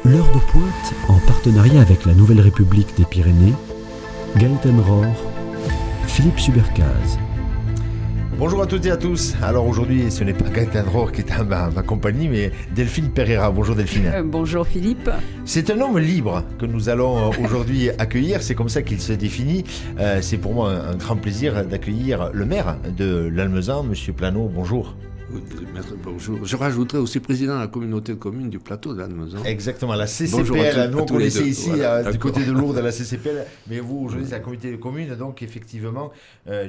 L'heure de pointe, en partenariat avec la Nouvelle République des Pyrénées, Gaëtan Rohr, Philippe Subercase. Bonjour à toutes et à tous. Alors aujourd'hui, ce n'est pas Gaëtan Rohr qui est à ma compagnie, mais Delphine Pereira. Bonjour Delphine. Bonjour Philippe. C'est un homme libre que nous allons aujourd'hui accueillir. C'est comme ça qu'il se définit. C'est pour moi un grand plaisir d'accueillir le maire de l'Almezan, Monsieur Plano. Bonjour. Bonjour. Je rajouterai aussi président de la communauté de communes du plateau de l'Almezan. Exactement, la CCPL. Nous, on connaissait ici, du côté de Lourdes, la CCPL. Mais vous, aujourd'hui, c'est la communauté de communes, donc effectivement,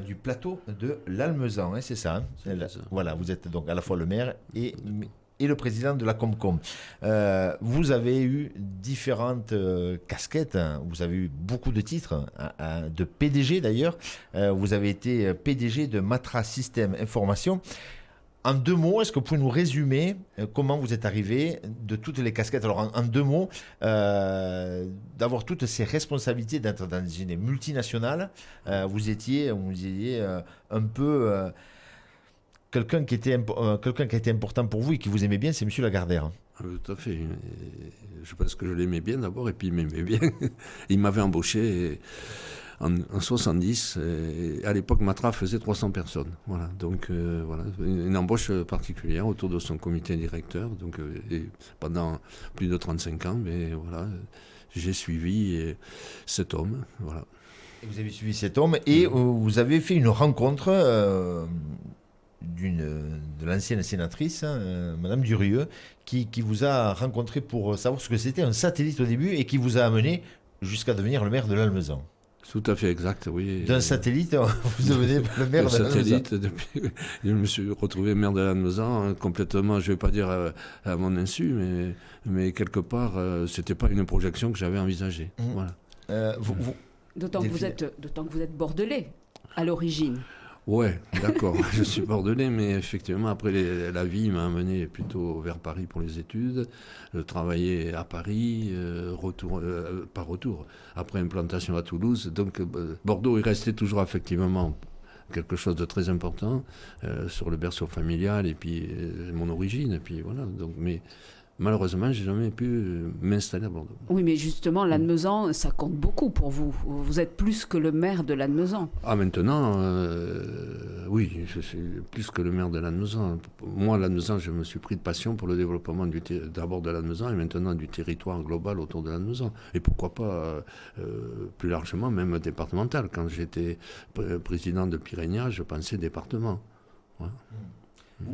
du plateau de l'Almezan. Hein, c'est ça, hein. Ça. Voilà, vous êtes donc à la fois le maire et le président de la Comcom. Vous avez eu différentes casquettes, hein. Vous avez eu beaucoup de titres, hein, de PDG d'ailleurs. Vous avez été PDG de Matra Système Information. En 2 mots, est-ce que vous pouvez nous résumer comment vous êtes arrivé de toutes les casquettes? Alors en 2 mots, d'avoir toutes ces responsabilités d'être dans une multinationale, vous étiez un peu quelqu'un qui a été important pour vous et qui vous aimait bien, c'est Monsieur Lagardère. Tout à fait. Je pense que je l'aimais bien d'abord et puis il m'aimait bien. Il m'avait embauché en 70, et à l'époque, Matra faisait 300 personnes. Voilà, donc voilà, une embauche particulière autour de son comité directeur. Donc, et pendant plus de 35 ans, mais voilà, j'ai suivi cet homme. Voilà. Et vous avez suivi cet homme et vous avez fait une rencontre de l'ancienne sénatrice, hein, Madame Durieux, qui vous a rencontré pour savoir ce que c'était un satellite au début et qui vous a amené jusqu'à devenir le maire de l'Almezan. Tout à fait exact, oui. D'un satellite, vous devenez le maire de l'Almezan. Je me suis retrouvé maire de l'Almezan, hein, complètement, je ne vais pas dire à mon insu, mais quelque part, ce n'était pas une projection que j'avais envisagée. Voilà. D'autant que vous êtes bordelais à l'origine. Ouais, d'accord, je suis bordelais, mais effectivement, après la vie m'a amené plutôt vers Paris pour les études, travailler à Paris, pas retour, après implantation à Toulouse. Donc Bordeaux est resté toujours effectivement quelque chose de très important sur le berceau familial et puis mon origine, et puis voilà. Donc, mais malheureusement, je n'ai jamais pu m'installer à Bordeaux. Oui, mais justement, l'Almezan, ça compte beaucoup pour vous. Vous êtes plus que le maire de l'Almezan. Ah, maintenant, oui, je suis plus que le maire de l'Almezan. Moi, l'Almezan, je me suis pris de passion pour le développement d'abord de l'Almezan et maintenant du territoire global autour de l'Almezan. Et pourquoi pas, plus largement, même départemental. Quand j'étais président de Pyrénées, je pensais département. Ouais.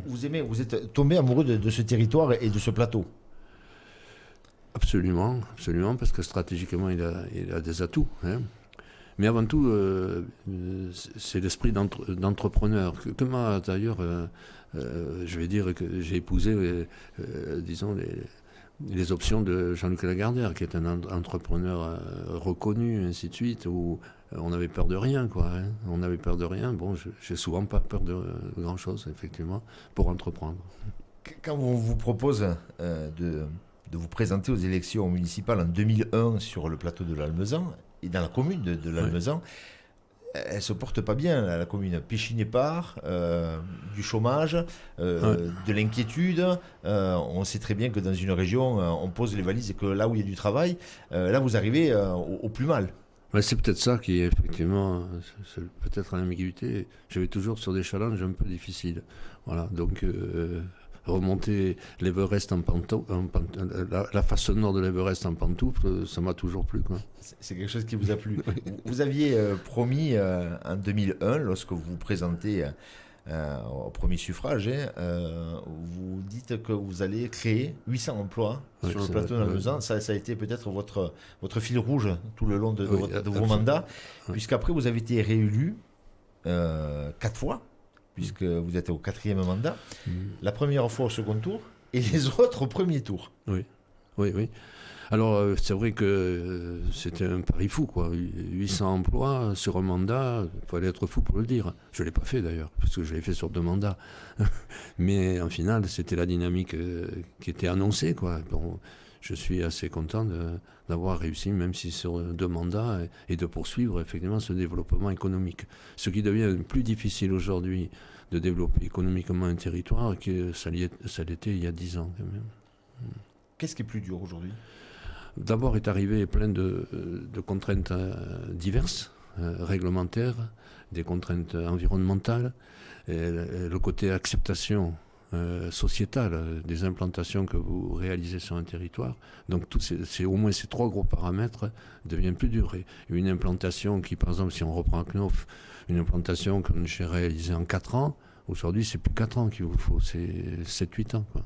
Vous êtes tombé amoureux de ce territoire et de ce plateau. Absolument, absolument, parce que stratégiquement, il a des atouts. Hein. Mais avant tout, c'est l'esprit d'entrepreneur. Que moi, d'ailleurs, je vais dire que j'ai épousé, disons, les options de Jean-Luc Lagardère, qui est un entrepreneur reconnu, ainsi de suite, où on avait peur de rien, quoi. Hein. On avait peur de rien. Bon, j'ai souvent pas peur de grand-chose, effectivement, pour entreprendre. Quand on vous propose de vous présenter aux élections municipales en 2001 sur le plateau de l'Almezan, et dans la commune de l'Almezan, elle ne se porte pas bien, la commune. Péchinépart, du chômage, de l'inquiétude. On sait très bien que dans une région, on pose les valises et que là où il y a du travail, là vous arrivez au plus mal. Ouais, c'est peut-être ça qui est effectivement, c'est peut-être l'ambiguïté. Je vais toujours sur des challenges un peu difficiles. Voilà, donc remonter l'Everest en pantoufle, la face nord de l'Everest en pantoufle, ça m'a toujours plu, quoi. C'est quelque chose qui vous a plu. Vous aviez promis en 2001, lorsque vous vous présentez au premier suffrage, vous dites que vous allez créer 800 emplois sur le plateau de l'Almezan. Ça a été peut-être votre fil rouge tout le long de vos mandats, puisqu'après vous avez été réélu 4 fois, puisque vous êtes au 4e mandat. La première fois au second tour et les autres au premier tour. Oui. Alors, c'est vrai que c'était un pari fou, quoi. 800 emplois sur un mandat, il fallait être fou pour le dire. Je ne l'ai pas fait d'ailleurs, parce que je l'ai fait sur 2 mandats. Mais en final, c'était la dynamique qui était annoncée, quoi. Bon, je suis assez content d'avoir réussi, même si sur 2 mandats, et de poursuivre effectivement ce développement économique. Ce qui devient plus difficile aujourd'hui de développer économiquement un territoire que ça l'était il y a 10 ans quand même. Qu'est-ce qui est plus dur aujourd'hui ? D'abord est arrivé plein de contraintes diverses, réglementaires, des contraintes environnementales, et le côté acceptation sociétale des implantations que vous réalisez sur un territoire. Donc au moins ces 3 gros paramètres deviennent plus durs. Et une implantation qui, par exemple, si on reprend Knof, une implantation que j'ai réalisée en 4 ans, aujourd'hui c'est plus 4 ans qu'il vous faut, c'est 7-8 ans, quoi.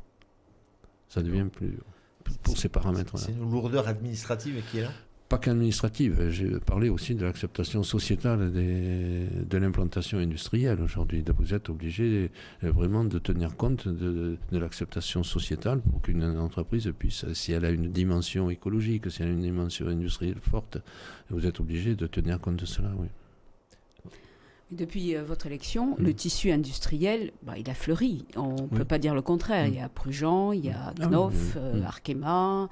Ça devient plus dur pour ces paramètres-là. C'est une lourdeur administrative qui est là ? Pas qu'administrative, j'ai parlé aussi de l'acceptation sociétale de l'implantation industrielle aujourd'hui. Vous êtes obligé vraiment de tenir compte de l'acceptation sociétale pour qu'une entreprise puisse, si elle a une dimension écologique, si elle a une dimension industrielle forte, vous êtes obligé de tenir compte de cela, oui. Depuis votre élection, le tissu industriel, il a fleuri. On ne peut pas dire le contraire. Il y a Prugent, il y a Knof, Arkema,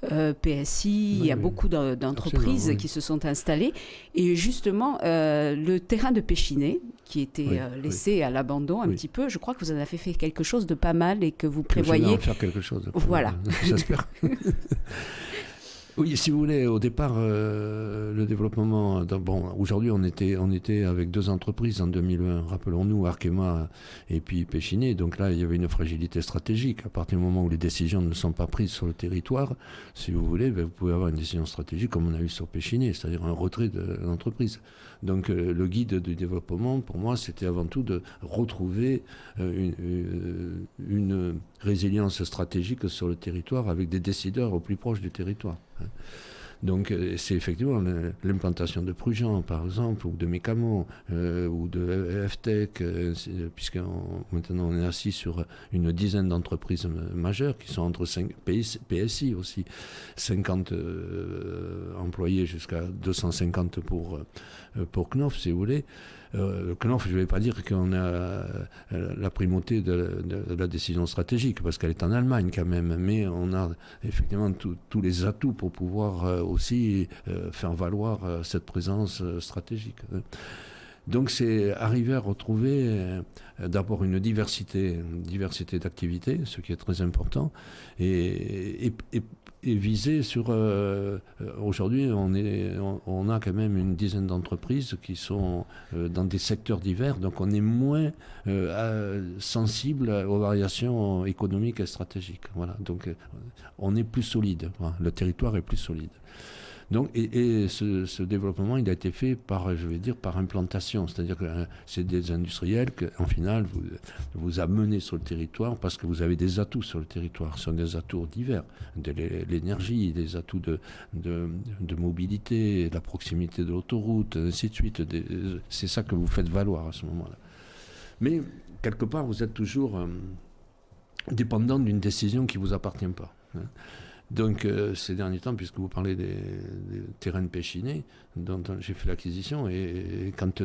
PSI, il y a beaucoup d'entreprises qui se sont installées. Et justement, le terrain de Péchinet, qui était laissé à l'abandon un petit peu, je crois que vous en avez fait quelque chose de pas mal et que vous prévoyez... Je vais en faire quelque chose. Voilà. J'espère. Oui, si vous voulez, au départ, le développement... aujourd'hui, on était avec 2 entreprises en 2001, rappelons-nous, Arkema et puis Péchinet. Donc là, il y avait une fragilité stratégique. À partir du moment où les décisions ne sont pas prises sur le territoire, si vous voulez, vous pouvez avoir une décision stratégique comme on a eu sur Péchinet, c'est-à-dire un retrait de l'entreprise. Donc le guide du développement, pour moi, c'était avant tout de retrouver une résilience stratégique sur le territoire avec des décideurs au plus proche du territoire. Donc c'est effectivement l'implantation de Prugent, par exemple, ou de Mécamon, ou de FTech, puisque maintenant on est assis sur une dizaine d'entreprises majeures qui sont entre 5 PSI aussi, 50 employés jusqu'à 250 pour Knof, si vous voulez. Knof, je ne vais pas dire qu'on a la primauté de la décision stratégique, parce qu'elle est en Allemagne quand même, mais on a effectivement tous les atouts pour pouvoir aussi faire valoir cette présence stratégique. Donc c'est arriver à retrouver d'abord une diversité d'activités, ce qui est très important, et viser sur... aujourd'hui, on a quand même une dizaine d'entreprises qui sont dans des secteurs divers, donc on est moins sensible aux variations économiques et stratégiques. Voilà. Donc on est plus solide, voilà. Le territoire est plus solide. Donc, et ce développement, il a été fait par implantation. C'est-à-dire que c'est des industriels qu'en final, vous amenez sur le territoire parce que vous avez des atouts sur le territoire. Ce sont des atouts divers, de l'énergie, des atouts de mobilité, la proximité de l'autoroute, ainsi de suite. C'est ça que vous faites valoir à ce moment-là. Mais, quelque part, vous êtes toujours dépendant d'une décision qui ne vous appartient pas. Donc, ces derniers temps, puisque vous parlez des terrains de Péchinet, dont j'ai fait l'acquisition, et quand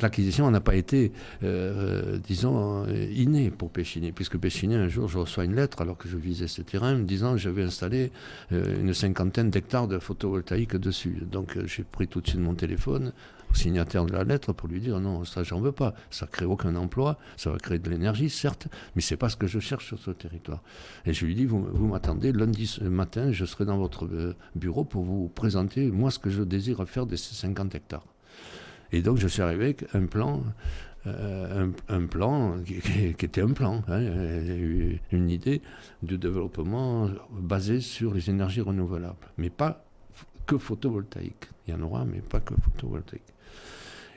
l'acquisition n'a pas été, innée pour Péchinet, puisque Péchinet, un jour, je reçois une lettre, alors que je visais ce terrain, me disant que j'avais installé une 50aine d'hectares de photovoltaïque dessus. Donc, j'ai pris tout de suite mon téléphone au signataire de la lettre pour lui dire non, ça j'en veux pas, ça crée aucun emploi, ça va créer de l'énergie certes, mais c'est pas ce que je cherche sur ce territoire. Et je lui dis vous m'attendez, lundi matin je serai dans votre bureau pour vous présenter moi ce que je désire faire de ces 50 hectares. Et donc je suis arrivé avec un plan qui était un plan, une idée de développement basé sur les énergies renouvelables, mais pas que photovoltaïque. Il y en aura, mais pas que photovoltaïque.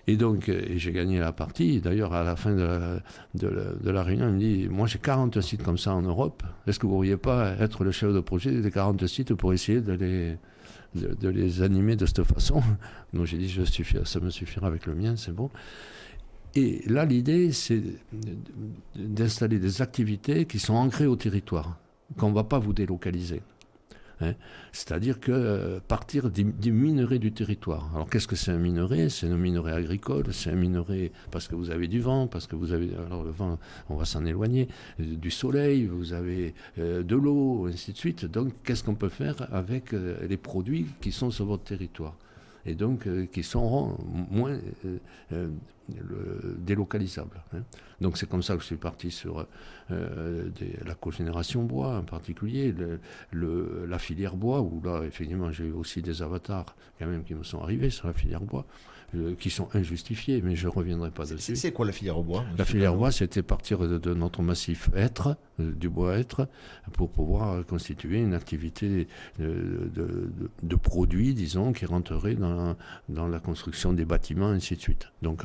Et donc, j'ai gagné la partie. D'ailleurs, à la fin de la réunion, il me dit, moi j'ai 40 sites comme ça en Europe. Est-ce que vous ne pourriez pas être le chef de projet des 40 sites pour essayer de les animer de cette façon? Donc j'ai dit, ça me suffira avec le mien, c'est bon. Et là, l'idée, c'est d'installer des activités qui sont ancrées au territoire, qu'on ne va pas vous délocaliser. C'est-à-dire que partir des minerais du territoire. Alors qu'est-ce que c'est un minerai? C'est un minerai agricole, c'est un minerai parce que vous avez du vent, parce que vous avez, alors le vent, on va s'en éloigner, du soleil, vous avez de l'eau, ainsi de suite. Donc qu'est-ce qu'on peut faire avec les produits qui sont sur votre territoire? Et donc qui seront délocalisables. Donc c'est comme ça que je suis parti sur la cogénération bois en particulier, la filière bois, où là effectivement j'ai eu aussi des avatars quand même qui me sont arrivés sur la filière bois, qui sont injustifiés, mais je ne reviendrai pas dessus. C'est quoi la filière bois? La filière bois, c'était partir de notre massif hêtre, du bois hêtre, pour pouvoir constituer une activité de produits, disons, qui rentrerait dans la construction des bâtiments, ainsi de suite. Donc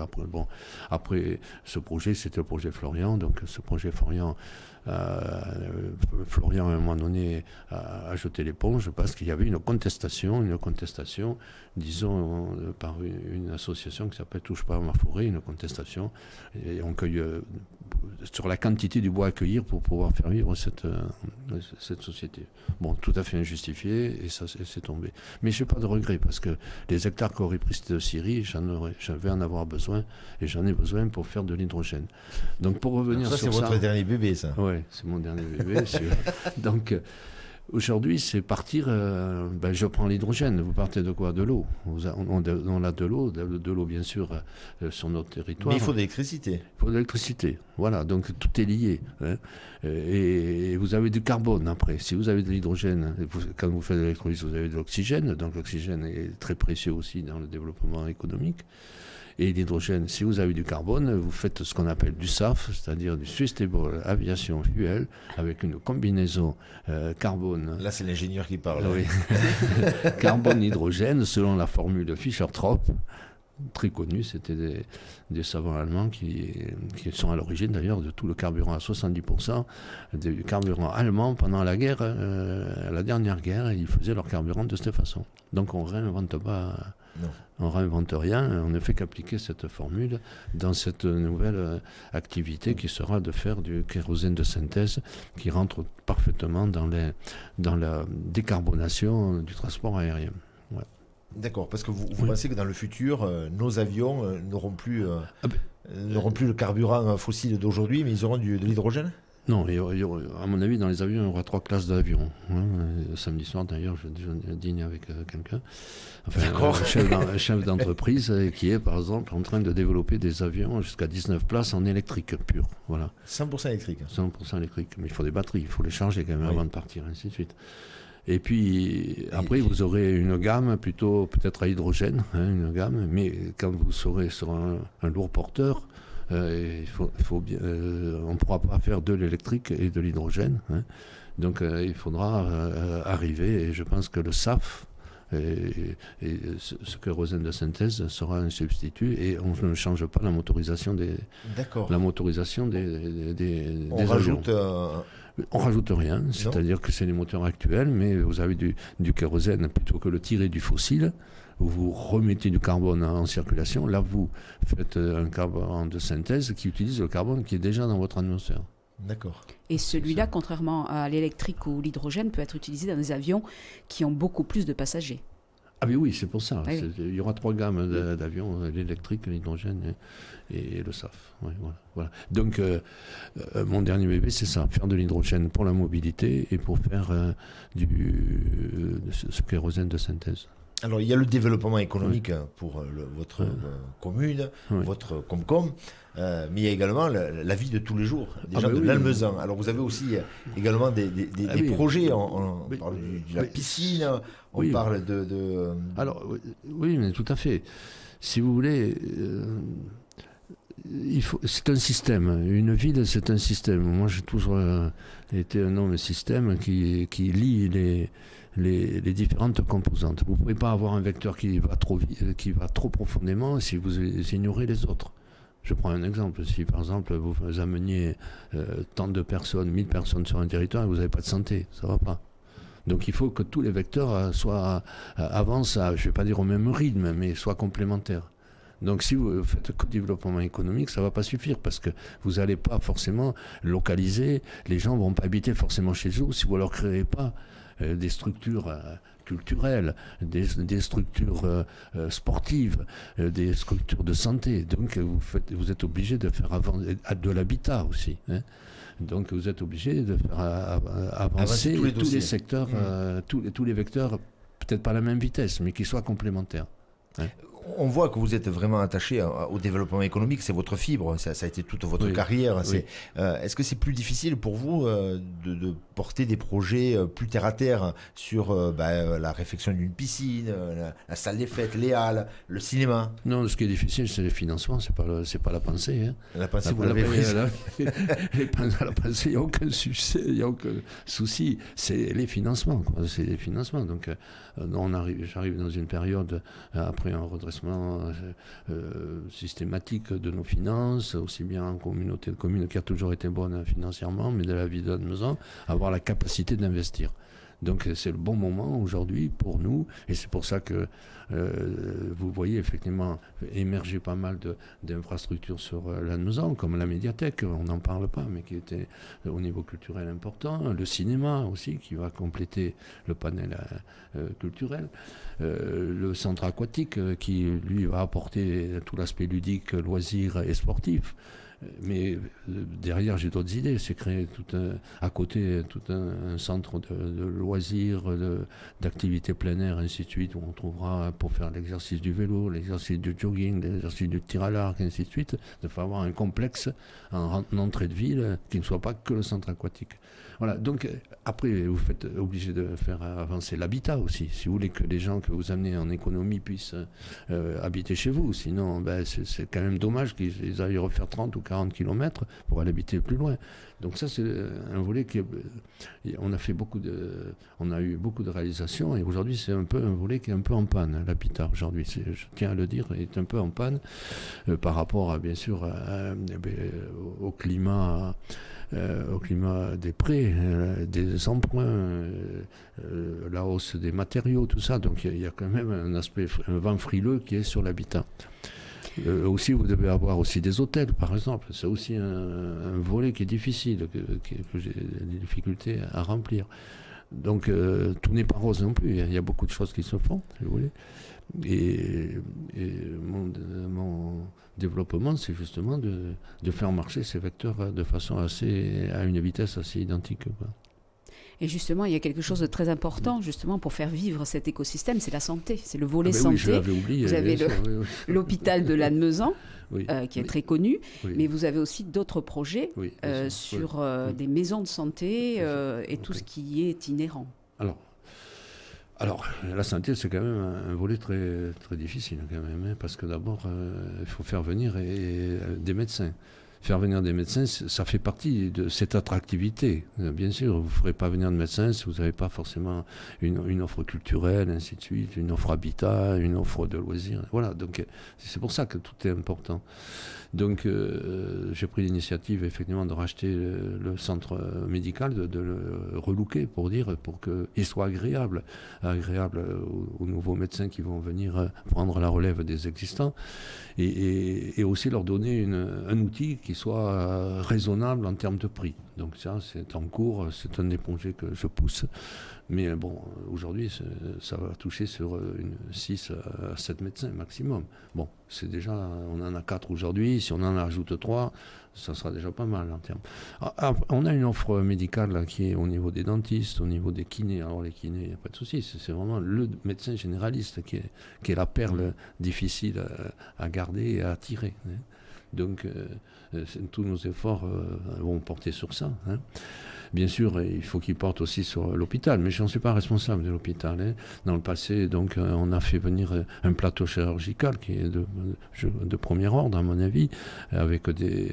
après ce projet, c'était le projet Florian. Donc ce projet Florian, Florian, à un moment donné, a jeté l'éponge parce qu'il y avait une contestation, disons, par une association qui s'appelle Touche pas à ma forêt, une contestation. Et on cueille sur la quantité du bois à cueillir pour pouvoir faire vivre cette société. Bon, tout à fait injustifié, et ça, c'est tombé. Mais je n'ai pas de regret, parce que les hectares qu'aurait pris de Syrie, je vais en avoir besoin, et j'en ai besoin pour faire de l'hydrogène. Donc pour revenir sur ça... c'est votre dernier bébé, ça. Oui, c'est mon dernier bébé. Donc... Aujourd'hui, c'est partir, je prends l'hydrogène. Vous partez de quoi? De l'eau. On a de l'eau bien sûr sur notre territoire. Mais il faut de l'électricité. Il faut de l'électricité, voilà, donc tout est lié. Et vous avez du carbone après. Si vous avez de l'hydrogène, quand vous faites de l'électrolyse, vous avez de l'oxygène. Donc l'oxygène est très précieux aussi dans le développement économique. Et l'hydrogène, si vous avez du carbone, vous faites ce qu'on appelle du SAF, c'est-à-dire du Sustainable Aviation Fuel, avec une combinaison carbone. Là, c'est l'ingénieur qui parle. Oui. Carbone-hydrogène, selon la formule Fischer-Tropsch, très connue. C'était des savants allemands qui sont à l'origine d'ailleurs de tout le carburant, à 70% du carburant allemand pendant la guerre, la dernière guerre, ils faisaient leur carburant de cette façon. Donc on ne réinvente pas. Non. On ne réinvente rien, on ne fait qu'appliquer cette formule dans cette nouvelle activité qui sera de faire du kérosène de synthèse qui rentre parfaitement dans la décarbonation du transport aérien. Ouais. D'accord, parce que vous pensez que dans le futur, nos avions n'auront plus le carburant fossile d'aujourd'hui, mais ils auront de l'hydrogène? Non, à mon avis, dans les avions, il y aura 3 classes d'avions. Samedi soir, d'ailleurs, je dîne avec quelqu'un, un chef d'entreprise qui est, par exemple, en train de développer des avions jusqu'à 19 places en électrique pur. Voilà. 100% électrique. 100% électrique. Mais il faut des batteries, il faut les charger quand même avant de partir, ainsi de suite. Et puis, après, vous aurez une gamme plutôt peut-être à hydrogène, une gamme, mais quand vous serez sur un lourd porteur, on ne pourra pas faire de l'électrique et de l'hydrogène. Donc il faudra arriver, et je pense que le SAF et ce kérosène de synthèse sera un substitut, et on ne change pas la motorisation des avions. On rajoute rien, c'est-à-dire que c'est les moteurs actuels, mais vous avez du kérosène plutôt que le tirer du fossile, où vous remettez du carbone en circulation. Là, vous faites un carbone de synthèse qui utilise le carbone qui est déjà dans votre atmosphère. D'accord. Et celui-là, contrairement à l'électrique ou l'hydrogène, peut être utilisé dans des avions qui ont beaucoup plus de passagers. Ah oui, c'est pour ça. Oui. Il y aura 3 gammes d'avions, l'électrique, l'hydrogène et le SAF. Ouais, voilà. Donc, mon dernier bébé, c'est ça, faire de l'hydrogène pour la mobilité et pour faire ce kérosène de synthèse. Alors, il y a le développement économique pour votre commune, votre Comcom, mais il y a également la vie de tous les jours, des gens de l'Almezan. Alors, vous avez aussi également des projets, on parle de la piscine, on parle de... Alors, oui, mais tout à fait. Si vous voulez... c'est un système. Une ville, c'est un système. Moi, j'ai toujours été un homme système qui lie les différentes composantes. Vous ne pouvez pas avoir un vecteur qui va trop profondément si vous ignorez les autres. Je prends un exemple. Si, par exemple, vous ameniez tant de personnes, 1000 personnes sur un territoire et vous n'avez pas de santé, ça ne va pas. Donc, il faut que tous les vecteurs avancent, je ne vais pas dire au même rythme, mais soient complémentaires. Donc si vous faites que du développement économique, ça ne va pas suffire, parce que vous n'allez pas forcément localiser, les gens ne vont pas habiter forcément chez vous si vous ne leur créez pas des structures culturelles, des structures sportives, des structures de santé. Donc vous êtes obligé de faire de l'habitat aussi. Donc vous êtes obligé de faire avancer tous les secteurs, tous les vecteurs, peut-être pas à la même vitesse, mais qui soient complémentaires. On voit que vous êtes vraiment attaché au développement économique, c'est votre fibre, ça a été toute votre carrière. Est-ce que c'est plus difficile pour vous de porter des projets plus terre à terre sur la réfection d'une piscine, la salle des fêtes, les halles, le cinéma? Non, ce qui est difficile, c'est les financements, c'est pas la pensée. Hein. La pensée, vous l'avez prise. La pensée, il n'y a aucun succès, il n'y a aucun souci. C'est les financements, quoi. C'est les financements. Donc, j'arrive dans une période, après un redressement systématique de nos finances, aussi bien en communauté de communes, qui a toujours été bonne financièrement, mais de la vie de la maison, avoir la capacité d'investir. Donc c'est le bon moment aujourd'hui pour nous, et c'est pour ça que vous voyez effectivement émerger pas mal d'infrastructures sur Lannemezan, comme la médiathèque, on n'en parle pas, mais qui était au niveau culturel important, le cinéma aussi, qui va compléter le panel culturel, le centre aquatique, qui lui va apporter tout l'aspect ludique, loisir et sportif. Mais derrière, j'ai d'autres idées. C'est créer à côté tout un centre de loisirs, d'activités plein air, ainsi de suite, où on trouvera pour faire l'exercice du vélo, l'exercice du jogging, l'exercice du tir à l'arc, ainsi de suite, de faire avoir un complexe en entrée de ville qui ne soit pas que le centre aquatique. Voilà, donc après, vous êtes obligé de faire avancer l'habitat aussi, si vous voulez que les gens que vous amenez en économie puissent habiter chez vous. Sinon, c'est quand même dommage qu'ils aillent refaire 30 ou 40 km pour aller habiter plus loin. Donc ça, c'est un volet on a eu beaucoup de réalisations, et aujourd'hui, c'est un peu un volet qui est un peu en panne, l'habitat aujourd'hui. Je tiens à le dire, est un peu en panne par rapport, bien sûr, au climat des prêts, des emprunts, la hausse des matériaux, tout ça. Donc il y a quand même un vent frileux qui est sur l'habitat. Aussi, vous devez avoir aussi des hôtels, par exemple. C'est aussi un volet qui est difficile, que j'ai des difficultés à remplir. Donc tout n'est pas rose non plus. Il y a beaucoup de choses qui se font, si vous voulez. Et mon développement, c'est justement de faire marcher ces vecteurs de façon à une vitesse assez identique, quoi. Et justement, il y a quelque chose de très important, justement, pour faire vivre cet écosystème, c'est la santé, c'est le volet santé. santé. Oui, je l'avais oublié. Vous avez l'hôpital de Lannemezan, qui est très connu, mais vous avez aussi d'autres projets sur des maisons de santé et tout ce qui est inhérent. Alors, la santé, c'est quand même un volet très, très difficile, quand même, parce que d'abord, il faut faire venir des médecins. Faire venir des médecins, ça fait partie de cette attractivité. Bien sûr, vous ne ferez pas venir de médecins si vous n'avez pas forcément une offre culturelle, ainsi de suite, une offre habitat, une offre de loisirs. Voilà, donc c'est pour ça que tout est important. Donc j'ai pris l'initiative effectivement de racheter le centre médical, de le relooker pour qu'il soit agréable aux nouveaux médecins qui vont venir prendre la relève des existants, et aussi leur donner un outil qui soit raisonnable en termes de prix. Donc ça, c'est en cours, c'est un des projets que je pousse. Mais bon, aujourd'hui, ça va toucher sur 6 à 7 médecins maximum. Bon, c'est déjà, on en a 4 aujourd'hui. Si on en ajoute 3, ça sera déjà pas mal en termes. On a une offre médicale là, qui est au niveau des dentistes, au niveau des kinés. Alors les kinés, il n'y a pas de souci. C'est vraiment le médecin généraliste qui est la perle difficile à garder et à attirer. Donc, tous nos efforts vont porter sur ça. Bien sûr, il faut qu'ils portent aussi sur l'hôpital, mais je n'en suis pas responsable de l'hôpital. Dans le passé, donc, on a fait venir un plateau chirurgical qui est de premier ordre, à mon avis, avec des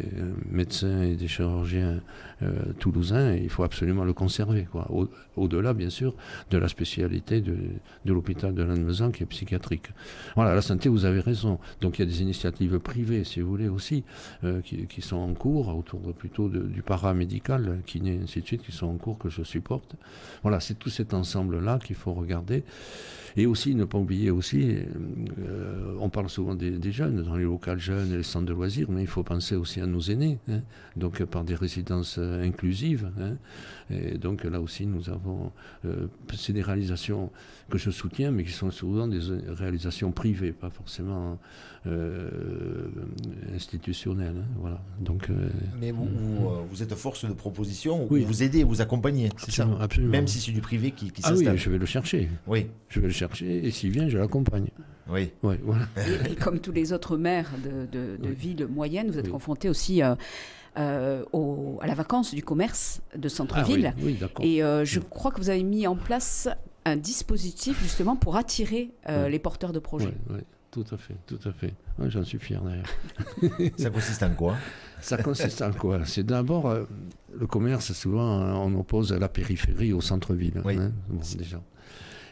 médecins et des chirurgiens toulousains, et il faut absolument le conserver, quoi. Au-delà, bien sûr, de la spécialité de l'hôpital de Lannemezan, qui est psychiatrique. Voilà, la santé, vous avez raison. Donc, il y a des initiatives privées, si vous voulez, aussi, qui sont en cours, autour plutôt du paramédical, kiné, ainsi de suite, qui sont en cours, que je supporte. Voilà, c'est tout cet ensemble-là qu'il faut regarder. Et aussi, ne pas oublier aussi, on parle souvent des jeunes, dans les locales jeunes et les centres de loisirs, mais il faut penser aussi à nos aînés, donc par des résidences inclusives. Et donc là aussi, nous avons, c'est des réalisations que je soutiens, mais qui sont souvent des réalisations privées, pas forcément institutionnelles. Voilà. Donc, mais vous êtes force de proposition, oui, vous vous aider, vous accompagner, c'est ça? Absolument. Même si c'est du privé qui Ah s'installe. oui, je vais le chercher. Oui. Je vais le chercher, et s'il vient, je l'accompagne. Oui. Ouais, voilà. Et comme tous les autres maires de villes moyennes, vous êtes confrontés aussi à la vacance du commerce de centre-ville. Oui, d'accord. Et je crois que vous avez mis en place un dispositif justement pour attirer les porteurs de projets. Oui, tout à fait. Ouais, j'en suis fier d'ailleurs. Ça consiste en quoi? Ça consiste en quoi? C'est d'abord, le commerce, souvent, on oppose la périphérie au centre-ville. Oui. Déjà.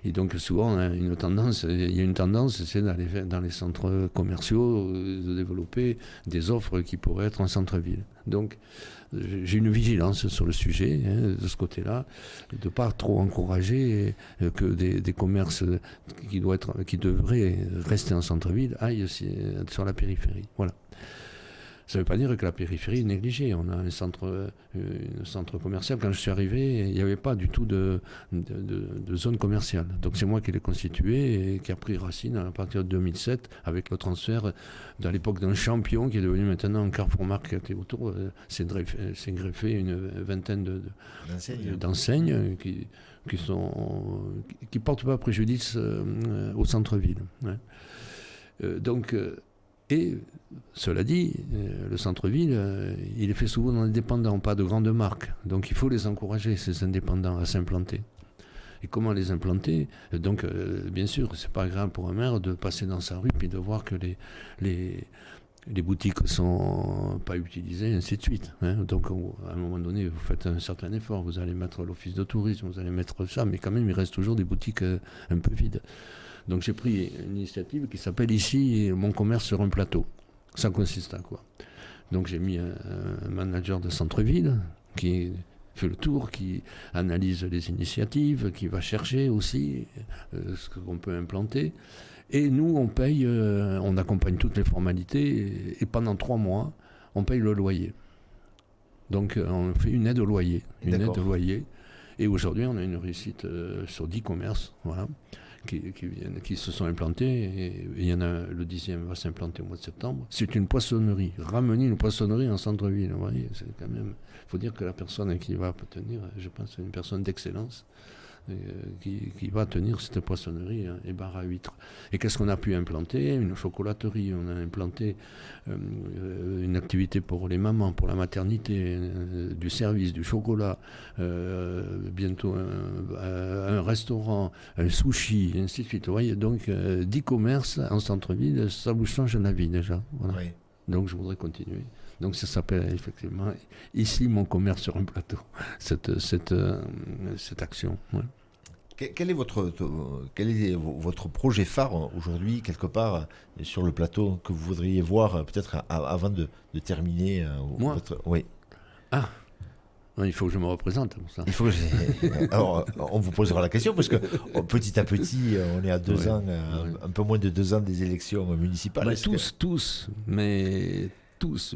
Et donc souvent, il y a une tendance, c'est d'aller dans les centres commerciaux, de développer des offres qui pourraient être en centre-ville. Donc j'ai une vigilance sur le sujet, de ce côté-là, de ne pas trop encourager que des commerces qui devraient rester en centre-ville aillent sur la périphérie. Voilà. Ça ne veut pas dire que la périphérie est négligée. On a un centre commercial. Quand je suis arrivé, il n'y avait pas du tout de zone commerciale. Donc c'est moi qui l'ai constitué et qui a pris racine à partir de 2007 avec le transfert à l'époque d'un champion qui est devenu maintenant un Carrefour Market. Et autour, c'est greffé une vingtaine d'enseignes qui portent pas préjudice au centre-ville. Et cela dit, le centre-ville, il est fait souvent d'indépendants, pas de grandes marques. Donc il faut les encourager, ces indépendants, à s'implanter. Et comment les implanter? Donc, bien sûr, c'est pas agréable pour un maire de passer dans sa rue et de voir que les boutiques sont pas utilisées, ainsi de suite. Donc, à un moment donné, vous faites un certain effort. Vous allez mettre l'office de tourisme, vous allez mettre ça, mais quand même, il reste toujours des boutiques un peu vides. Donc j'ai pris une initiative qui s'appelle ici Mon commerce sur un plateau. Ça consiste à quoi? Donc j'ai mis un manager de centre-ville qui fait le tour, qui analyse les initiatives, qui va chercher aussi ce qu'on peut implanter. Et nous, on paye, on accompagne toutes les formalités et pendant 3 mois, on paye le loyer. Donc on fait une aide au loyer. Et aujourd'hui, on a une réussite sur 10 commerces. Voilà. Qui se sont implantés, et il y en a, le 10e va s'implanter au mois de septembre. C'est une poissonnerie. Ramener une poissonnerie en centre-ville, vous voyez, c'est quand même... Il faut dire que la personne qui va tenir, je pense, c'est une personne d'excellence, qui va tenir cette poissonnerie et bar à huîtres. Et qu'est-ce qu'on a pu implanter? Une chocolaterie. On a implanté une activité pour les mamans, pour la maternité, du service, du chocolat, bientôt un restaurant, un sushi, et ainsi de suite. Vous voyez, donc 10 commerces en centre-ville, ça vous change la vie déjà. Voilà. Oui. Donc je voudrais continuer. Donc ça s'appelle effectivement ici Mon commerce sur un plateau, cette action. Ouais. Quel est votre projet phare aujourd'hui, quelque part, sur le plateau, que vous voudriez voir peut-être avant de terminer Moi Oui. Ah, il faut que je me représente pour ça. Alors, on vous posera la question, parce que petit à petit, on est à 2 ans, un peu moins de 2 ans des élections municipales. Tous,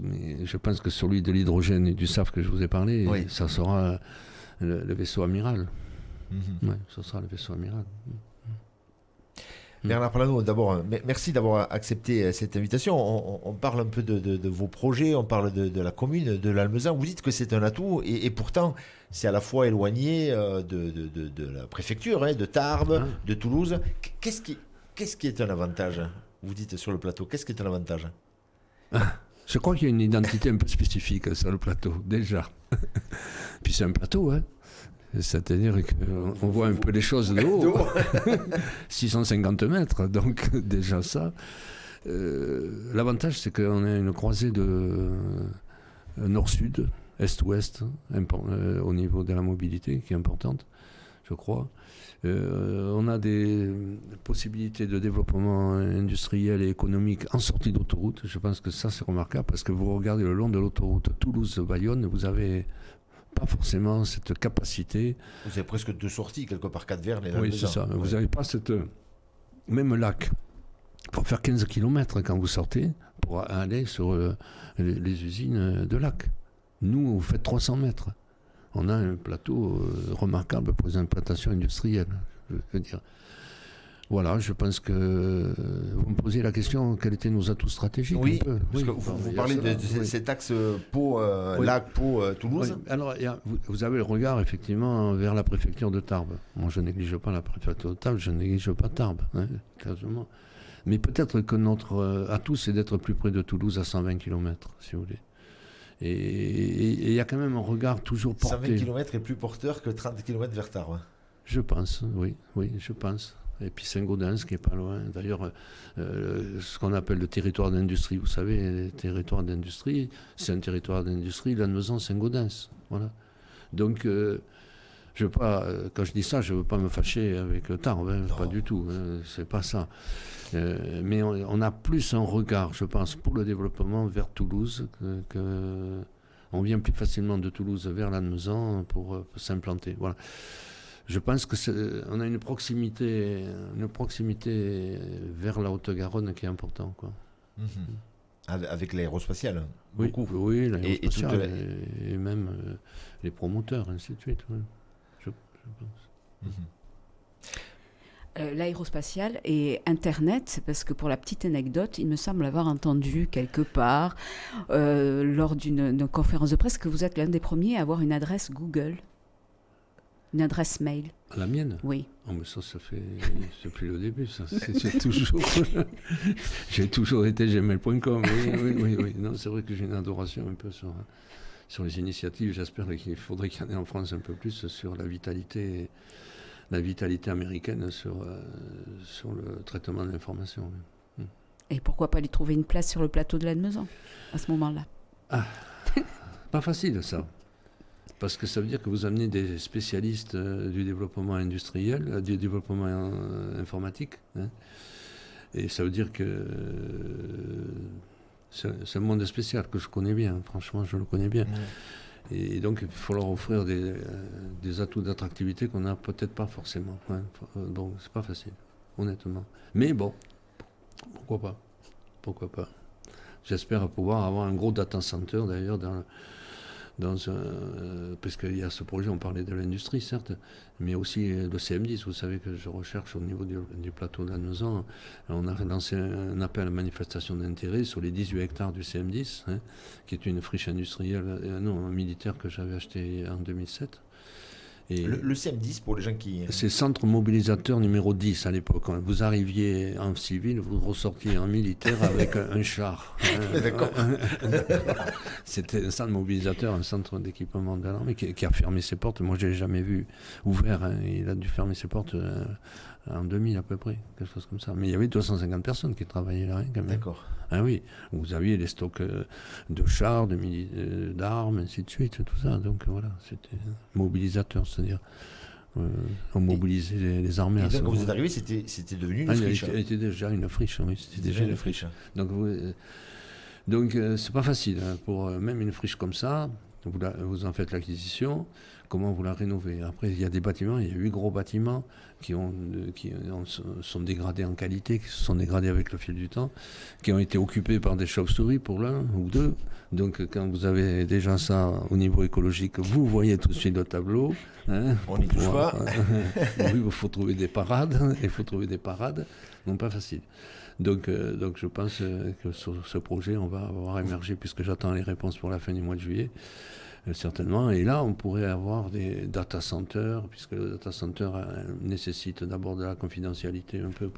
mais je pense que celui de l'hydrogène et du SAF que je vous ai parlé, ça sera le vaisseau amiral. Oui, ce sera le vaisseau amiral. Bernard Palano, d'abord, merci d'avoir accepté cette invitation. On parle un peu de vos projets, on parle de la commune de l'Almezan. Vous dites que c'est un atout, et pourtant, c'est à la fois éloigné de la préfecture, de Tarbes, de Toulouse. Qu'est-ce qui est un avantage, vous dites, sur le plateau? Qu'est-ce qui est un avantage? Je crois qu'il y a une identité un peu spécifique sur le plateau, déjà. Puis c'est un plateau, c'est-à-dire qu'on voit un peu les choses de haut. 650 mètres, donc déjà ça. L'avantage, c'est qu'on a une croisée de nord-sud, est-ouest, au niveau de la mobilité, qui est importante, je crois. On a des possibilités de développement industriel et économique en sortie d'autoroute. Je pense que ça, c'est remarquable, parce que vous regardez le long de l'autoroute Toulouse-Bayonne, vous avez pas forcément cette capacité. Vous avez presque 2 sorties, quelque part, 4 vers les Oui, c'est ça. Vous n'avez pas cette... Même lac. Il faut faire 15 km quand vous sortez pour aller sur les usines de lac. Nous, vous faites 300 mètres. On a un plateau remarquable pour les implantations industrielles. Je veux dire. Voilà, je pense que vous me posez la question, quels étaient nos atouts stratégiques? Oui, un peu. parce que vous parlez de cet axe Pau, Lac, Pau, Toulouse. Oui. Alors, vous avez le regard, effectivement, vers la préfecture de Tarbes. Moi, je ne néglige pas la préfecture de Tarbes, je ne néglige pas Tarbes, quasiment. Mais peut-être que notre atout, c'est d'être plus près de Toulouse à 120 km, si vous voulez. Et il y a quand même un regard toujours porté. 120 km est plus porteur que 30 km vers Tarbes. Je pense, oui, je pense. Et puis Saint-Gaudens qui est pas loin. D'ailleurs, ce qu'on appelle le territoire d'industrie, vous savez, le territoire d'industrie, c'est un territoire d'industrie, Lannemezan, Saint-Gaudens. Voilà. Donc, je veux pas, quand je dis ça, je ne veux pas me fâcher avec Tarbes, pas du tout, c'est pas ça. Mais on a plus un regard, je pense, pour le développement vers Toulouse, on vient plus facilement de Toulouse vers Lannemezan pour s'implanter. Voilà. Je pense qu'on a une proximité vers la Haute-Garonne qui est importante, quoi. Avec l'aérospatiale. Oui, beaucoup. Oui, l'aérospatiale et même les promoteurs, ainsi de suite. Oui. Je pense. L'aérospatiale et Internet, parce que pour la petite anecdote, il me semble avoir entendu quelque part lors d'une conférence de presse que vous êtes l'un des premiers à avoir une adresse Google. Une adresse mail. La mienne? Oui. Oh, mais ça fait depuis le début, ça. J'ai toujours été gmail.com. Oui. Non, c'est vrai que j'ai une adoration un peu sur les initiatives. J'espère qu'il faudrait qu'il y en ait en France un peu plus sur la vitalité américaine sur le traitement de l'information. Et pourquoi pas lui trouver une place sur le plateau de Lannemezan à ce moment-là? Pas facile, ça. Parce que ça veut dire que vous amenez des spécialistes du développement industriel, du développement informatique. Et ça veut dire que c'est un monde spécial que je connais bien. Franchement, je le connais bien. Et donc, il faut leur offrir des atouts d'attractivité qu'on n'a peut-être pas forcément. Donc, c'est pas facile, honnêtement. Mais bon, pourquoi pas. J'espère pouvoir avoir un gros data center, d'ailleurs, parce qu'il y a ce projet, on parlait de l'industrie certes, mais aussi le CM10, vous savez que je recherche au niveau du plateau de Lannemezan. On a lancé un appel à manifestation d'intérêt sur les 18 hectares du CM10, qui est une friche industrielle, militaire que j'avais acheté en 2007. Et le CM10, pour les gens qui... C'est centre mobilisateur numéro 10 à l'époque. Vous arriviez en civil, vous ressortiez en militaire avec un char. D'accord. C'était un centre mobilisateur, un centre d'équipement de l'armée qui a fermé ses portes. Moi, je ne l'ai jamais vu ouvert. Il a dû fermer ses portes en 2000 à peu près, quelque chose comme ça. Mais il y avait 250 personnes qui travaillaient là, quand même. D'accord. Ah oui, vous aviez les stocks de chars, d'armes, ainsi de suite, tout ça. Donc voilà, c'était mobilisateur, c'est-à-dire on mobilisait les armées. Et donc quand vous êtes arrivé, c'était devenu une friche. C'était déjà une friche, oui. C'était déjà une friche. Donc c'est pas facile, pour même une friche comme ça, vous en faites l'acquisition, comment vous la rénovez. Après, il y a des bâtiments, il y a 8 gros bâtiments qui sont dégradés en qualité, qui se sont dégradés avec le fil du temps, qui ont été occupés par des chauves-souris pour l'un ou deux. Donc quand vous avez déjà ça au niveau écologique, vous voyez tout de suite le tableau. On n'y touche pas. Oui, il faut trouver des parades. Non, pas facile. Donc je pense que sur ce projet, on va avoir émergé, puisque j'attends les réponses pour la fin du mois de juillet, certainement. Et là, on pourrait avoir des data centers, puisque le data center nécessite d'abord de la confidentialité un peu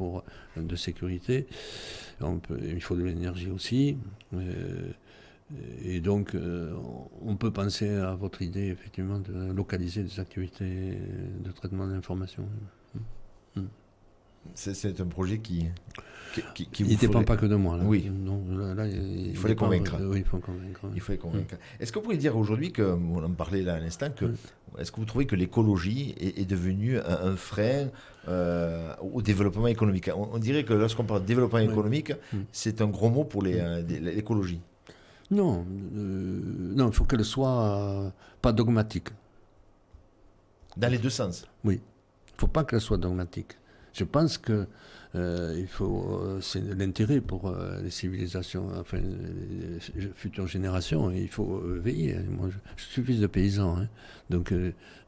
de sécurité. Il faut de l'énergie aussi. Et donc, on peut penser à votre idée, effectivement, de localiser des activités de traitement d'information. C'est un projet qui il ne dépend pas que de moi. Là. Oui. Non, là, il faut les convaincre. Oui, il faut convaincre. Il faut les convaincre. Est-ce que vous pouvez dire aujourd'hui, on en parlait là à l'instant, est-ce que vous trouvez que l'écologie est devenue un frein au développement économique? On dirait que lorsqu'on parle de développement économique, c'est un gros mot pour l'écologie. Non, il faut qu'elle soit pas dogmatique. Dans les deux sens. Oui, il ne faut pas qu'elle soit dogmatique. Je pense que c'est l'intérêt pour les civilisations, enfin les futures générations. Il faut veiller. Moi, je suis fils de paysan, hein, donc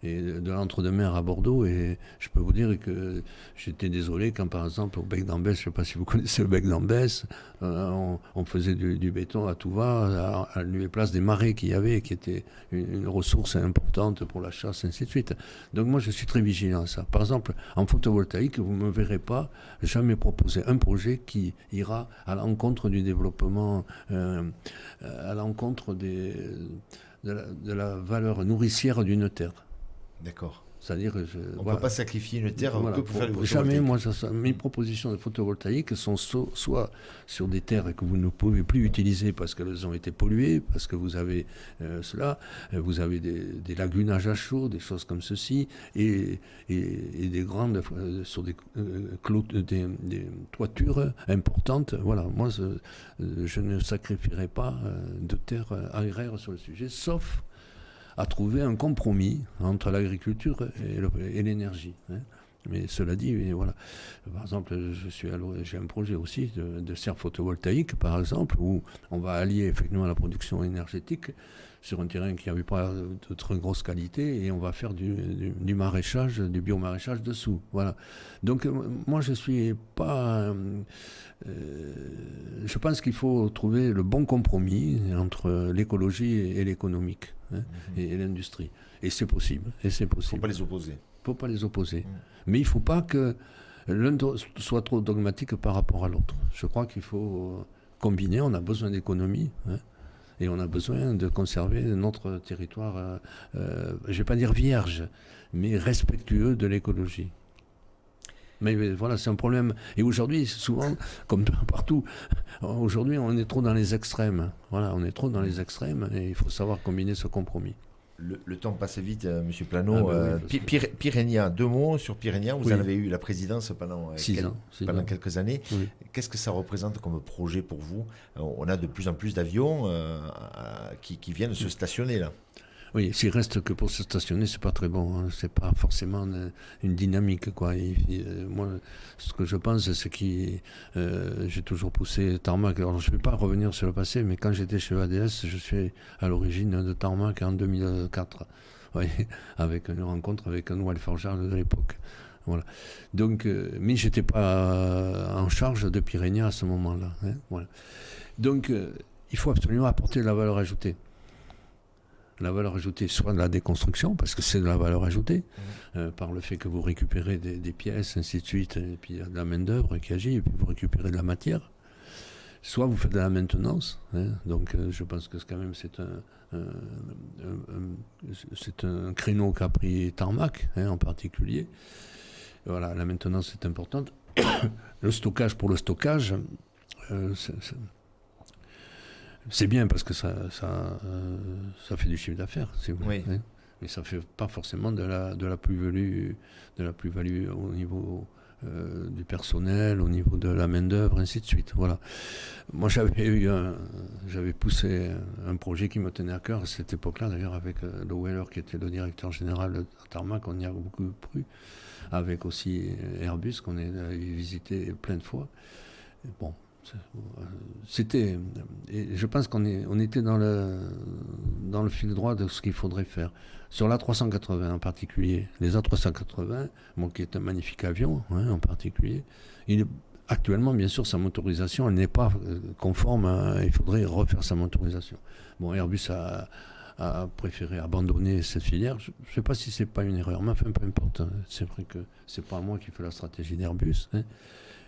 et de l'entre-deux-mer à Bordeaux, et je peux vous dire que j'étais désolé quand, par exemple, au bec d'Ambès, je ne sais pas si vous connaissez le bec d'Ambès, on faisait du béton à tout va, à lieu et place des marais qu'il y avait, qui étaient une ressource importante pour la chasse, ainsi de suite. Donc moi, je suis très vigilant à ça. Par exemple, en photovoltaïque, vous ne me verrez pas jamais proposer un projet qui ira à l'encontre du développement, à l'encontre de la valeur nourricière d'une terre. D'accord. C'est-à-dire, on ne peut pas sacrifier une terre que pour faire le jamais, moi, mes propositions de photovoltaïque sont soit sur des terres que vous ne pouvez plus utiliser parce qu'elles ont été polluées, parce que vous avez vous avez des lagunages à chaud, des choses comme ceci, et des grandes, sur des toitures importantes. Voilà, moi, je ne sacrifierai pas de terres agraires sur le sujet, sauf à trouver un compromis entre l'agriculture et l'énergie. Hein. Mais cela dit, voilà. Par exemple, j'ai un projet aussi de serre photovoltaïque, par exemple, où on va allier effectivement la production énergétique sur un terrain qui n'avait pas de très grosse qualité, et on va faire du maraîchage, du biomaraîchage dessous. Voilà. Donc moi, je suis pas... je pense qu'il faut trouver le bon compromis entre l'écologie et l'économique, hein, et l'industrie. Et c'est possible. Il ne faut pas les opposer. Il ne faut pas les opposer. Mais il ne faut pas que l'un soit trop dogmatique par rapport à l'autre. Je crois qu'il faut combiner. On a besoin d'économie, hein, et on a besoin de conserver notre territoire, je ne vais pas dire vierge, mais respectueux de l'écologie. Mais voilà, c'est un problème. Et aujourd'hui, souvent, comme partout, aujourd'hui, on est trop dans les extrêmes. Voilà, on est trop dans les extrêmes, et il faut savoir combiner ce compromis. Le temps passe vite, Monsieur Plano. Pyrénia, 2 mots sur Pyrénia. Vous en avez eu la présidence pendant quelques années. Oui. Qu'est-ce que ça représente comme projet pour vous ? On a de plus en plus d'avions qui viennent se stationner là. Oui, s'il reste que pour se stationner, c'est pas très bon. Hein. C'est pas forcément une dynamique, quoi. Moi, ce que je pense, c'est que j'ai toujours poussé Tarmac. Alors, je ne vais pas revenir sur le passé, mais quand j'étais chez ADS, je suis à l'origine de Tarmac en 2004, avec une rencontre avec Noël Forgeard de l'époque. Voilà. Donc, mais j'étais pas en charge de Pyrénia à ce moment-là. Hein. Voilà. Donc, il faut absolument apporter de la valeur ajoutée. La valeur ajoutée, soit de la déconstruction, parce que c'est de la valeur ajoutée, par le fait que vous récupérez des pièces, ainsi de suite, et puis il y a de la main-d'œuvre qui agit, et puis vous récupérez de la matière. Soit vous faites de la maintenance, hein, donc je pense que quand même c'est un créneau qu'a pris Tarmac, hein, en particulier. Et voilà, la maintenance est importante. Le stockage pour le stockage, c'est bien parce que ça fait du chiffre d'affaires, si vous voulez. Hein, mais ça ne fait pas forcément de la plus-value au niveau du personnel, au niveau de la main-d'œuvre, ainsi de suite. Voilà. Moi, j'avais poussé un projet qui me tenait à cœur à cette époque-là, d'ailleurs, avec le Weller, qui était le directeur général de Tarmac, on y a beaucoup plu, avec aussi Airbus, qu'on a visité plein de fois. Bon. Et je pense qu'on était dans le fil droit de ce qu'il faudrait faire. Sur l'A380 en particulier, les A380, qui est un magnifique avion, hein, en particulier, actuellement, bien sûr, sa motorisation, elle n'est pas conforme, il faudrait refaire sa motorisation. Bon, Airbus a préféré abandonner cette filière. Je ne sais pas si c'est pas une erreur, mais enfin, peu importe. Hein. C'est vrai que c'est pas moi qui fais la stratégie d'Airbus, hein.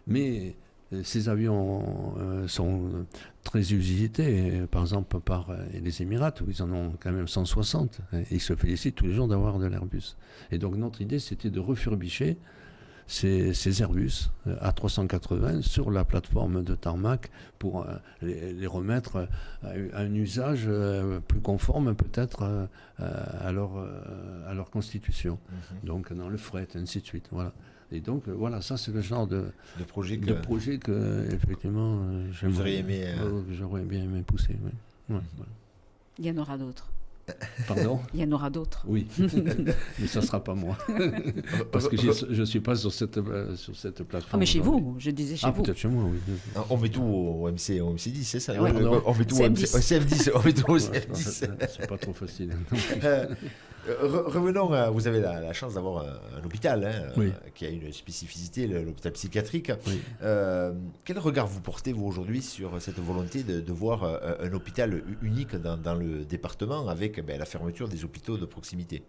Mais ces avions sont très usités, par exemple par les Émirats, où ils en ont quand même 160. Et ils se félicitent tous les jours d'avoir de l'Airbus. Et donc notre idée, c'était de refurbicher ces Airbus A380 sur la plateforme de Tarmac pour les remettre à un usage plus conforme peut-être à leur constitution. Donc dans le fret, ainsi de suite. Voilà. Et donc, voilà, ça, c'est le genre de projet que effectivement, j'aurais bien aimé pousser. Oui. Ouais, voilà. Il y en aura d'autres. Pardon ? Il y en aura d'autres. Oui, mais ça ne sera pas moi. Parce que je ne suis pas sur cette plateforme. Ah, mais chez vous, je disais chez vous. Peut-être chez moi, oui. On met tout au MC10, c'est ça? Ouais, on met tout au CM10. On met tout au CM10. C'est pas trop facile. Revenons, vous avez la chance d'avoir un hôpital Oui. qui a une spécificité, l'hôpital psychiatrique. Oui. Quel regard vous portez, vous, aujourd'hui, sur cette volonté de voir un hôpital unique dans le département avec la fermeture des hôpitaux de proximité?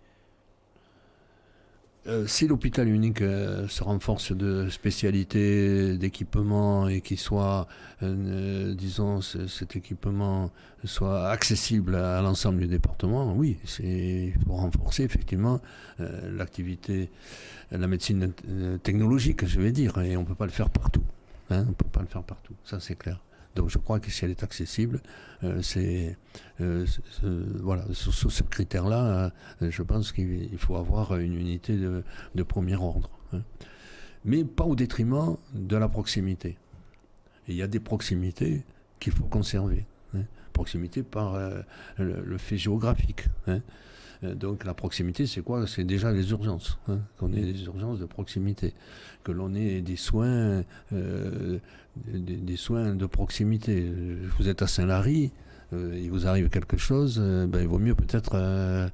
Si l'hôpital unique se renforce de spécialités, d'équipements et qu'il soit, disons, cet équipement soit accessible à l'ensemble du département, oui, c'est pour renforcer effectivement l'activité, la médecine technologique, je vais dire, et on ne peut pas le faire partout. On ne peut pas le faire partout, ça c'est clair. Donc je crois que si elle est accessible, voilà, sous ce critère-là, je pense qu'il faut avoir une unité de premier ordre. Mais pas au détriment de la proximité. Et il y a des proximités qu'il faut conserver. Proximité par le fait géographique. Donc la proximité, c'est quoi? C'est déjà les urgences, qu'on ait des urgences de proximité, que l'on ait des soins, des soins de proximité. Vous êtes à Saint-Lary, il vous arrive quelque chose, il vaut mieux peut-être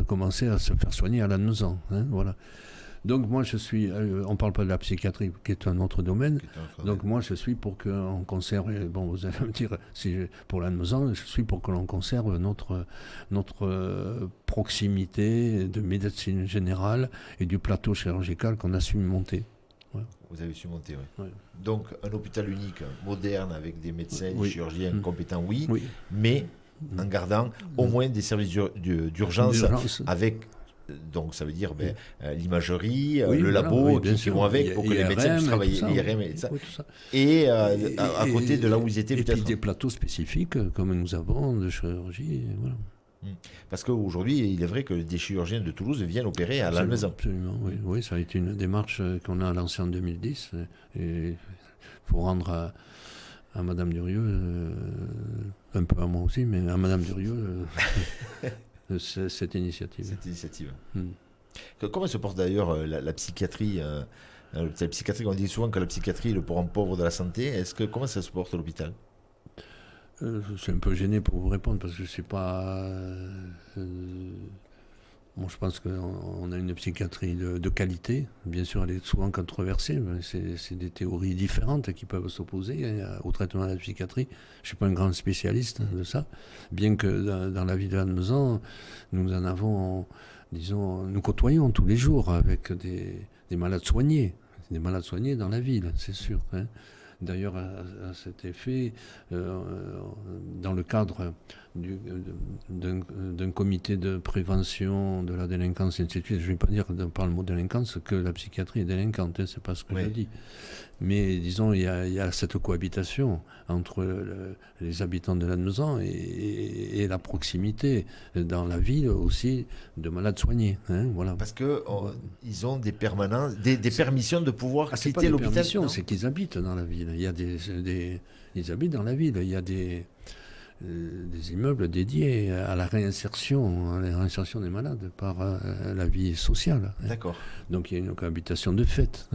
commencer à se faire soigner à Lannemezan. Voilà. Donc moi je suis, on ne parle pas de la psychiatrie qui est un autre domaine, donc moi je suis pour qu'on conserve, bon vous allez me dire, pour Lannemezan, je suis pour que l'on conserve notre proximité de médecine générale et du plateau chirurgical qu'on a su monter. Ouais. Vous avez su monter, oui. Ouais. Donc un hôpital unique, moderne, avec des médecins, des Oui. chirurgiens compétents, oui, Oui. mais en gardant au moins des services d'urgence avec... Donc ça veut dire l'imagerie, Oui, le voilà, labo oui, bien qui sûr. vont avec pour que les médecins puissent travailler, l'IRM et tout ça. Oui, tout ça. Et à côté de là où ils étaient et peut-être. puis des plateaux spécifiques comme nous avons de chirurgie. Voilà. Parce qu'aujourd'hui, il est vrai que des chirurgiens de Toulouse viennent opérer à Lannemezan. Absolument, oui. Oui, ça a été une démarche qu'on a lancée en 2010. Et il faut rendre à Madame Durieux, un peu à moi aussi, mais à Madame Durieux, cette initiative. Comment se porte d'ailleurs la psychiatrie l'hôpital psychiatrique? On dit souvent que la psychiatrie est le parent pauvre de la santé. Comment ça se porte à l'hôpital? Je suis un peu gêné pour vous répondre parce que je ne sais pas. Bon, je pense qu'on a une psychiatrie de qualité. Bien sûr, elle est souvent controversée. Mais c'est des théories différentes qui peuvent s'opposer au traitement de la psychiatrie. Je ne suis pas un grand spécialiste de ça. Bien que dans la ville de Lannemezan, nous en avons, disons, nous côtoyons tous les jours avec des malades soignés. Des malades soignés dans la ville, c'est sûr. D'ailleurs, à cet effet, dans le cadre d'un comité de prévention de la délinquance, et ainsi de suite, je ne vais pas dire par le mot délinquance que la psychiatrie est délinquante, c'est pas ce que je dis. Mais disons, il y a cette cohabitation entre les habitants de Lannemezan et la proximité dans la ville aussi de malades soignés. Voilà. Parce qu'ils ont des permanences, des permissions de pouvoir quitter l'hôpital. C'est qu'ils habitent dans la ville. Il y a ils habitent dans la ville. Il y a des immeubles dédiés à la réinsertion des malades par la vie sociale. D'accord. Donc il y a une cohabitation de fait.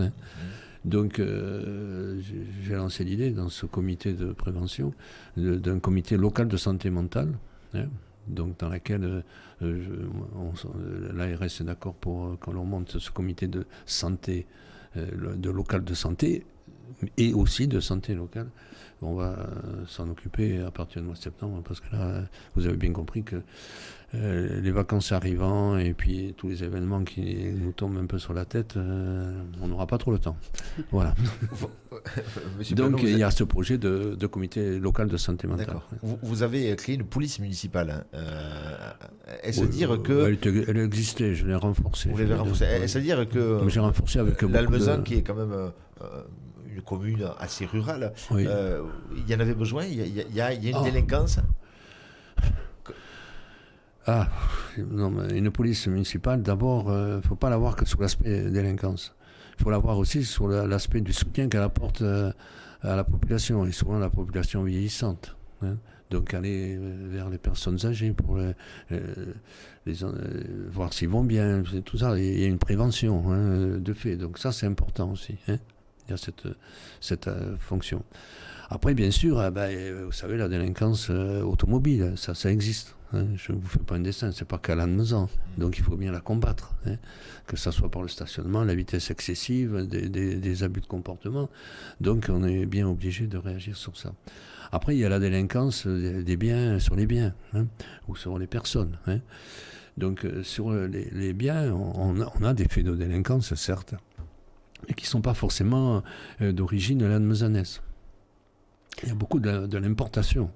Donc j'ai lancé l'idée dans ce comité de prévention d'un comité local de santé mentale, donc dans laquelle l'ARS est d'accord pour que l'on monte ce comité de santé, de local de santé et aussi de santé locale. On va s'en occuper à partir du mois de septembre parce que là, vous avez bien compris que les vacances arrivant et puis tous les événements qui nous tombent un peu sur la tête, on n'aura pas trop le temps. Voilà. Donc il y a ce projet de comité local de santé mentale. Vous avez créé une police municipale. Est-ce dire que... Elle existait, je l'ai renforcée. Vous l'avez renforcée. Est-ce dire que... J'ai renforcé avec Lannemezan, qui est quand même... une commune assez rurale, oui. Il y en avait besoin. Il y a une délinquance. Non, mais une police municipale, d'abord, il ne faut pas la voir que sous l'aspect délinquance. Il faut la voir aussi sur l'aspect du soutien qu'elle apporte à la population, et souvent la population vieillissante. Donc aller vers les personnes âgées pour voir s'ils vont bien, tout ça. Il y a une prévention de fait. Donc ça, c'est important aussi. Il y a cette fonction. Après, bien sûr, vous savez, la délinquance automobile, ça existe. Je ne vous fais pas un dessin, c'est pas qu'à la maison. Donc il faut bien la combattre. Que ce soit par le stationnement, la vitesse excessive, des abus de comportement. Donc on est bien obligé de réagir sur ça. Après, il y a la délinquance des biens sur les biens, ou sur les personnes. Donc sur les biens, on a des faits de délinquance, certes, mais qui ne sont pas forcément d'origine lannemezanaise. Il y a beaucoup de l'importation.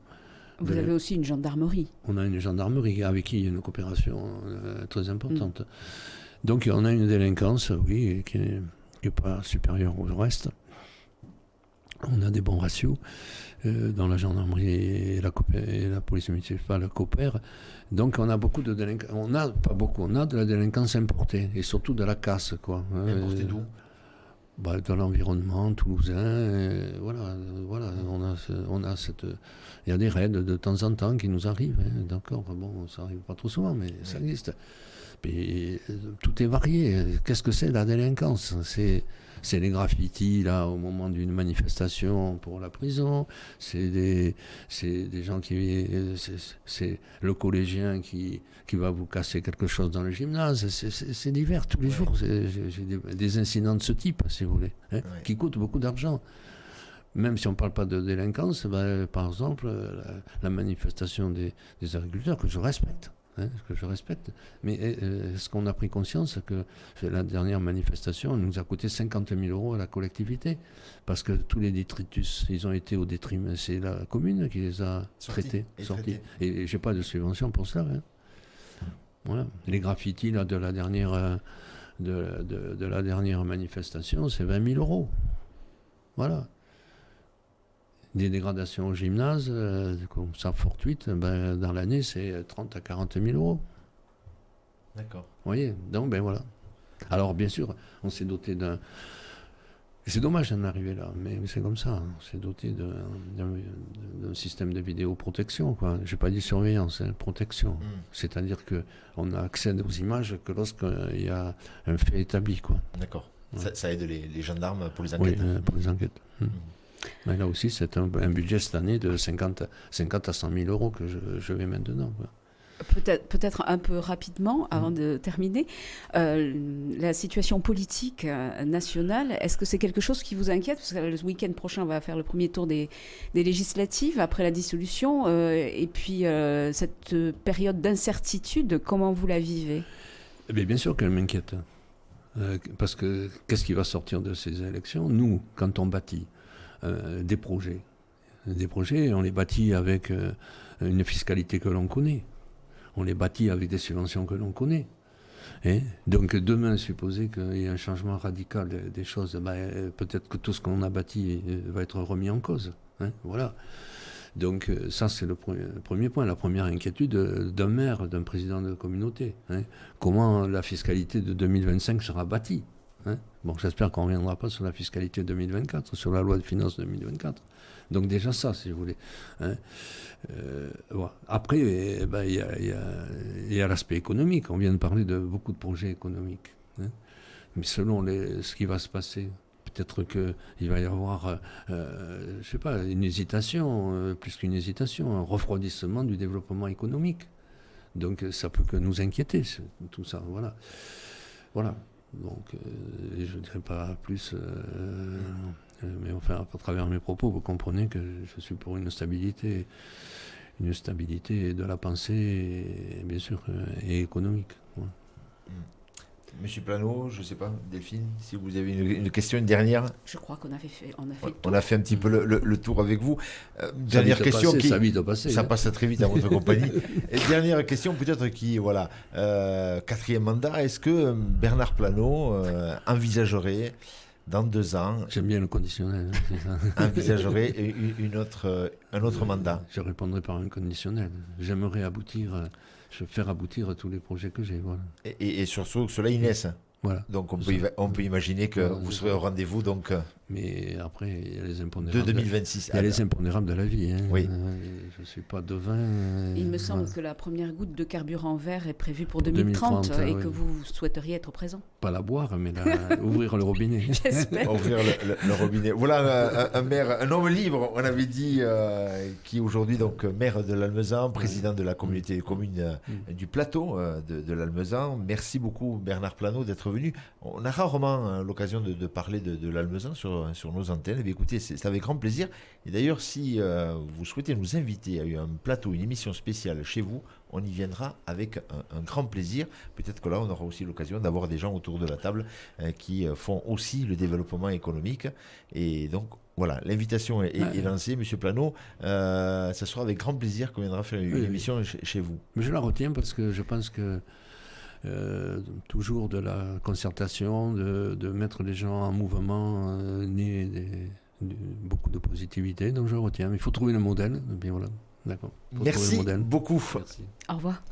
Vous avez aussi une gendarmerie. On a une gendarmerie avec qui il y a une coopération très importante. Donc on a une délinquance, oui, qui n'est pas supérieure au reste. On a des bons ratios dans la gendarmerie et la police municipale coopèrent. Donc on a beaucoup de délinquance. On a de la délinquance importée et surtout de la casse, quoi. Importée d'où ? Dans l'environnement toulousain, voilà, on a cette. Il y a des raids de temps en temps qui nous arrivent, d'accord. Bon, ça arrive pas trop souvent, mais ça existe. Mais tout est varié. Qu'est-ce que c'est la délinquance ? C'est les graffitis là au moment d'une manifestation pour la prison. C'est des gens c'est le collégien qui va vous casser quelque chose dans le gymnase. C'est divers tous les jours. J'ai des incidents de ce type, si vous voulez, qui coûtent beaucoup d'argent. Même si on ne parle pas de délinquance, par exemple, la manifestation des agriculteurs que je respecte. Mais est-ce qu'on a pris conscience que la dernière manifestation nous a coûté 50 000 € à la collectivité parce que tous les détritus, ils ont été au détriment, c'est la commune qui les a sortis. Et j'ai pas de subvention pour ça. Voilà. Les graffitis là, de la dernière manifestation, c'est 20 000 €. Voilà. Des dégradations au gymnase, comme ça fortuite, dans l'année, c'est 30 à 40 000 €. D'accord. Vous voyez ? Donc, voilà. Alors, bien sûr, on s'est doté d'un... C'est dommage d'en arriver là, mais c'est comme ça. On s'est doté d'un système de vidéoprotection, quoi. Je n'ai pas dit surveillance, protection. C'est-à-dire qu'on a accès aux images que lorsqu'il y a un fait établi, quoi. D'accord. Ouais. Ça aide les gendarmes pour les enquêtes. Oui, pour les enquêtes. Mais là aussi, c'est un budget cette année de 50 à 100 000 € que je vais maintenant. Quoi. Peut-être un peu rapidement, avant de terminer, la situation politique nationale, est-ce que c'est quelque chose qui vous inquiète ? Parce que le week-end prochain, on va faire le premier tour des législatives, après la dissolution, et puis cette période d'incertitude, comment vous la vivez ? Bien sûr qu'elle m'inquiète. Parce que qu'est-ce qui va sortir de ces élections ? Nous, quand on bâtit des projets, on les bâtit avec une fiscalité que l'on connaît. On les bâtit avec des subventions que l'on connaît. Donc demain, supposer qu'il y ait un changement radical des choses, peut-être que tout ce qu'on a bâti va être remis en cause. Voilà. Donc ça, c'est le premier point, la première inquiétude d'un maire, d'un président de communauté. Comment la fiscalité de 2025 sera bâtie ? Bon, j'espère qu'on ne reviendra pas sur la fiscalité 2024, sur la loi de finances 2024. Donc déjà ça, si vous voulez. Voilà. Après, il y a l'aspect économique. On vient de parler de beaucoup de projets économiques. Mais selon ce qui va se passer, peut-être qu'il va y avoir, je sais pas, une hésitation, plus qu'une hésitation, un refroidissement du développement économique. Donc ça peut que nous inquiéter, tout ça. Voilà. Donc, je ne dirais pas plus, mais enfin, à travers mes propos, vous comprenez que je suis pour une stabilité de la pensée, et, bien sûr, et économique. Ouais. Monsieur Plano, je ne sais pas, Delphine, si vous avez une question, une dernière. Je crois qu'on a fait on a fait un petit peu le tour avec vous. Dernière question ça passe très vite à votre compagnie. Et dernière question, peut-être qui, voilà, quatrième mandat, est-ce que Bernard Plano envisagerait dans 2 ans... J'aime bien le conditionnel. envisagerait un autre mandat? Je répondrai par un conditionnel. J'aimerais faire aboutir tous les projets que j'ai. Voilà. Et surtout, cela, Inès. Voilà. Donc on peut imaginer que vous serez au rendez-vous donc, Mais après, il y a les De impondérables. 2026. Il y a les impondérables de la vie. Hein. Oui. Je ne suis pas devin. Il me semble que la première goutte de carburant vert est prévue pour 2030 et oui. que vous souhaiteriez être présent. Pas la boire, mais ouvrir le robinet. J'espère. Ouvrir le robinet. Voilà un maire, un homme libre, on avait dit, qui est aujourd'hui donc maire de l'Almezan, président de la communauté des communes du plateau de l'Almezan. Merci beaucoup Bernard Plano d'être venu. On a rarement l'occasion de parler de l'Almezan sur nos antennes. Eh bien, écoutez, c'est avec grand plaisir. Et d'ailleurs, si vous souhaitez nous inviter à un plateau, une émission spéciale chez vous, on y viendra avec un grand plaisir. Peut-être que là, on aura aussi l'occasion d'avoir des gens autour de la table qui font aussi le développement économique. Et donc, voilà, l'invitation est lancée, Monsieur Plano. Ça sera avec grand plaisir qu'on viendra faire une émission chez vous. Mais je la retiens parce que je pense que toujours de la concertation, de mettre les gens en mouvement, beaucoup de positivité. Donc je retiens. Il faut trouver le modèle. Et bien voilà. D'accord. Merci beaucoup. Merci. Au revoir.